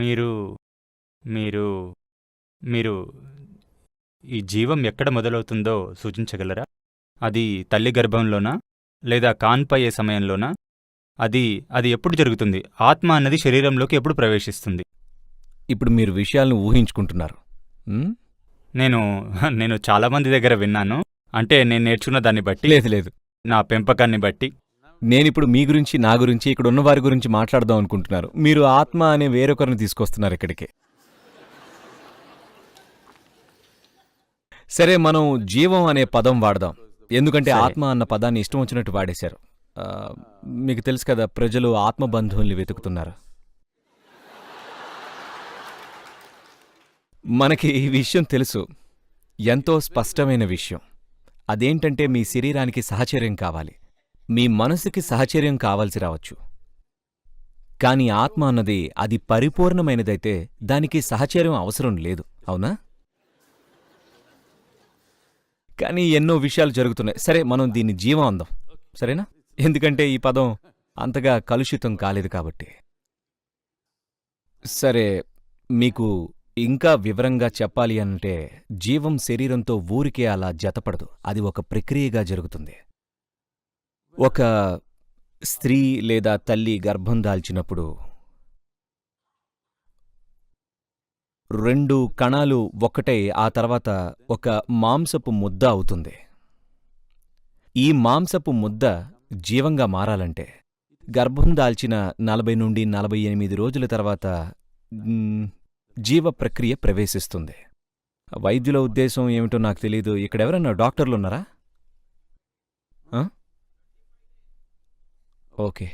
మీరు మీరు మీరు ఈ జీవం ఎక్కడ మొదలవుతుందో సూచించగలరా? అది తల్లి గర్భంలోనా? లేదా కాన్పయ్యే సమయంలోనా? అది అది ఎప్పుడు జరుగుతుంది? ఆత్మ అన్నది శరీరంలోకి ఎప్పుడు ప్రవేశిస్తుంది? ఇప్పుడు మీరు విషయాలను ఊహించుకుంటున్నారు. ఉమ్? నేను నేను చాలామంది దగ్గర విన్నాను. అంటే నేను నేర్చుకున్న దాన్ని బట్టి, లేదు లేదు, నా పెంపకాన్ని బట్టి. నేనిప్పుడు మీ గురించి, నా గురించి, ఇక్కడ ఉన్న వారి గురించి మాట్లాడదాం అనుకుంటున్నారు. మీరు ఆత్మ అనే వేరొకరిని తీసుకొస్తున్నారు ఇక్కడికి. సరే, మనం జీవం అనే పదం వాడదాం. ఎందుకంటే సరే. ఆత్మ అన్న పదాన్ని ఇష్టం వచ్చినట్టు వాడేశారు. ఆ, మీకు తెలుసు కదా, ప్రజలు ఆత్మబంధువుల్ని వెతుకుతున్నారు. మనకి ఈ విషయం తెలుసు, ఎంతో స్పష్టమైన విషయం. అదేంటంటే మీ శరీరానికి సహచర్యం కావాలి, మీ మనసుకి సహచర్యం కావాల్సి రావచ్చు. కాని ఆత్మ అన్నది అది పరిపూర్ణమైనదైతే దానికి సహచర్యం అవసరం లేదు, అవునా? కానీ ఎన్నో విషయాలు జరుగుతున్నాయి. సరే, మనం దీన్ని జీవం అందాం, సరేనా? ఎందుకంటే ఈ పదం అంతగా కలుషితం కాలేదు కాబట్టి. సరే, మీకు ఇంకా వివరంగా చెప్పాలి అంటే జీవం శరీరంతో ఊరికే అలా జతపడదు, అది ఒక ప్రక్రియగా జరుగుతుంది. ఒక స్త్రీ లేదా తల్లి గర్భం దాల్చినప్పుడు 2 కణాలు ఒక్కటై ఆ తర్వాత ఒక మాంసపు ముద్ద అవుతుంది. ఈ మాంసపు ముద్ద జీవంగా మారాలంటే గర్భం దాల్చిన 40 నుండి 48 రోజుల తర్వాత జీవ ప్రక్రియ ప్రవేశిస్తుంది. వైద్యుల ఉద్దేశం ఏమిటో నాకు తెలీదు. ఇక్కడెవరన్నా డాక్టర్లున్నారా? ఓకే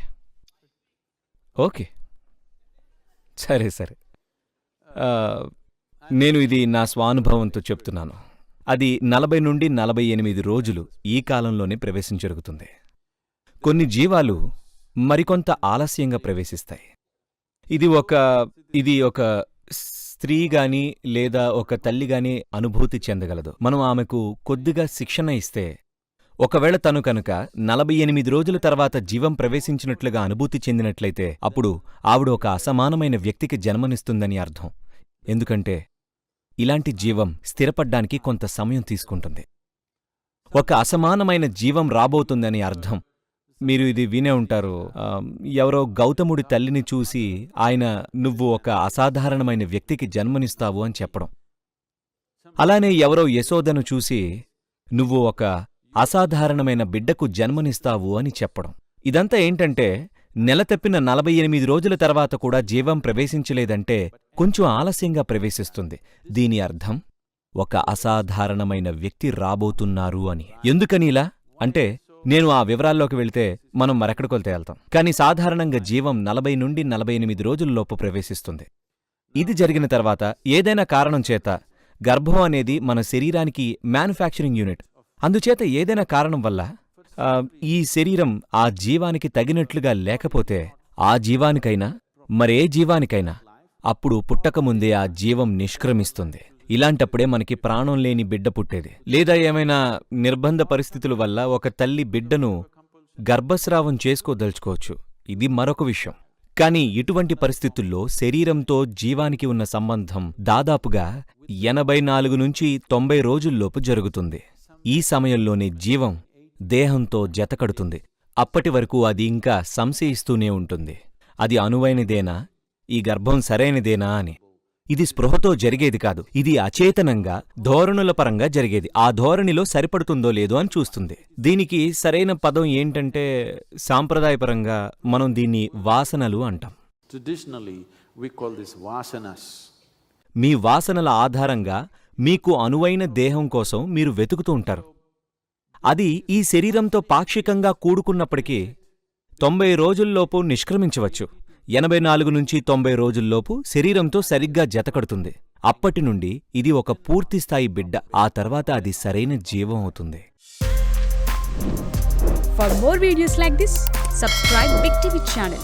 ఓకే, సరే సరే. నేను ఇది నా స్వానుభవంతో చెప్తున్నాను. అది 40 నుండి 48 రోజులు ఈ కాలంలోనే ప్రవేశం జరుగుతుంది. కొన్ని జీవాలు మరికొంత ఆలస్యంగా ప్రవేశిస్తాయి. ఇది ఒక స్త్రీ గాని లేదా ఒక తల్లి గాని అనుభూతి చెందగలదు. మనం ఆమెకు కొద్దిగా శిక్షణ ఇస్తే, ఒకవేళ తను కనుక 48 రోజుల తర్వాత జీవం ప్రవేశించినట్లుగా అనుభూతి చెందినట్లయితే అప్పుడు ఆవిడ ఒక అసమానమైన వ్యక్తికి జన్మనిస్తుందని అర్థం. ఎందుకంటే ఇలాంటి జీవం స్థిరపడ్డానికి కొంత సమయం తీసుకుంటుంది. ఒక అసమానమైన జీవం రాబోతుందని అర్థం. మీరు ఇది వినే ఉంటారు. ఎవరో గౌతముడి తల్లిని చూసి ఆయన నువ్వు ఒక అసాధారణమైన వ్యక్తికి జన్మనిస్తావు అని చెప్పడం. అలానే ఎవరో యశోదను చూసి నువ్వు ఒక అసాధారణమైన బిడ్డకు జన్మనిస్తావు అని చెప్పడం. ఇదంతా ఏంటంటే నెల తప్పిన 48 రోజుల తర్వాత కూడా జీవం ప్రవేశించలేదంటే కొంచెం ఆలస్యంగా ప్రవేశిస్తుంది. దీని అర్థం ఒక అసాధారణమైన వ్యక్తి రాబోతున్నారు అని. ఎందుకని ఇలా అంటే నేను ఆ వివరాల్లోకి వెళితే మనం మరెక్కడికొలితే వెళ్తాం. కానీ సాధారణంగా జీవం 40 నుండి 48 రోజుల్లోపు ప్రవేశిస్తుంది. ఇది జరిగిన తర్వాత ఏదైనా కారణం చేత గర్భం అనేది మన శరీరానికి మ్యానుఫ్యాక్చరింగ్ యూనిట్. అందుచేత ఏదైనా కారణం వల్ల ఈ శరీరం ఆ జీవానికి తగినట్లుగా లేకపోతే ఆ జీవానికైనా మరే జీవానికైనా అప్పుడు పుట్టకముందే ఆ జీవం నిష్క్రమిస్తుంది. ఇలాంటప్పుడే మనకి ప్రాణం లేని బిడ్డ పుట్టేది. లేదా ఏమైనా నిర్బంధ పరిస్థితుల వల్ల ఒక తల్లి బిడ్డను గర్భస్రావం చేసుకోదలుచుకోవచ్చు. ఇది మరొక విషయం. కాని ఇటువంటి పరిస్థితుల్లో శరీరంతో జీవానికి ఉన్న సంబంధం దాదాపుగా 84 నుంచి 90 రోజుల్లోపు జరుగుతుంది. ఈ సమయంలోనే జీవం దేహంతో జతకడుతుంది. అప్పటి వరకు అది ఇంకా సంశయిస్తూనే ఉంటుంది. అది అనువైనదేనా, ఈ గర్భం సరైనదేనా అని. ఇది స్పృహతో జరిగేది కాదు, ఇది అచేతనంగా ధోరణుల పరంగా జరిగేది. ఆ ధోరణిలో సరిపడుతుందో లేదో అని చూస్తుంది. దీనికి సరైన పదం ఏంటంటే సాంప్రదాయపరంగా మనం దీన్ని వాసనలు అంటాం. మీ వాసనల ఆధారంగా మీకు అనువైన దేహం కోసం మీరు వెతుకుతూ ఉంటారు. అది ఈ శరీరంతో పాక్షికంగా కూడుకున్నప్పటికీ 90 రోజుల్లోపు నిష్క్రమించవచ్చు. 84 నుంచి 90 రోజుల్లోపు శరీరంతో సరిగ్గా జతకడుతుంది. అప్పటి నుండి ఇది ఒక పూర్తిస్థాయి బిడ్డ. ఆ తర్వాత అది సరైన జీవం అవుతుంది. For more videos like this, subscribe Big TV channel.